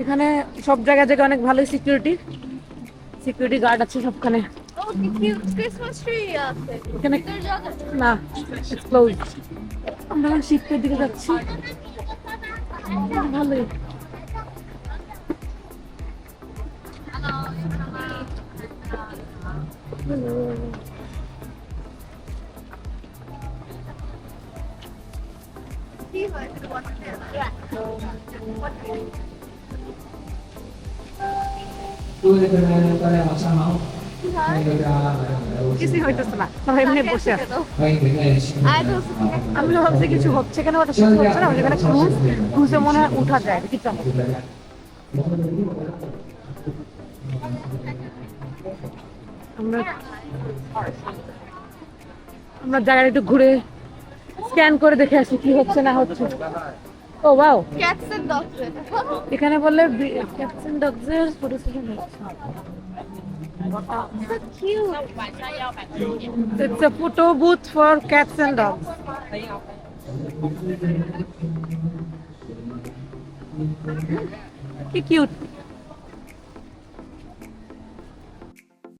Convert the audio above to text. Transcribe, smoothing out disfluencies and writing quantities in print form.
এখানে সব জায়গায় অনেক ভালোই সিকিউরিটি গার্ড আছে সবখানে। ক্রিসমাস ট্রি আছে এখানে না, ইটস ক্লোজ। আমরা শীতের দিকে যাচ্ছি, ভালোই। কিছুই হইতেছে না, সবাই এমনি বসে আছে। আমি ভাবছি কিছু হচ্ছে কেন, ওটা কিছু হচ্ছে না। যেখানে ক্রুজে মনে হয় উঠা যায়, কিছু আমরা জায়গাটা একটু ঘুরে স্ক্যান করে দেখে আসি কি হচ্ছে না হচ্ছে। ও ওয়াও, ক্যাটস এন্ড ডগস। এখানে বললে ক্যাটস এন্ড ডগস এর ফটো সেশন হচ্ছে। So cute. It's a photo booth for cats and dogs. কি কিউট।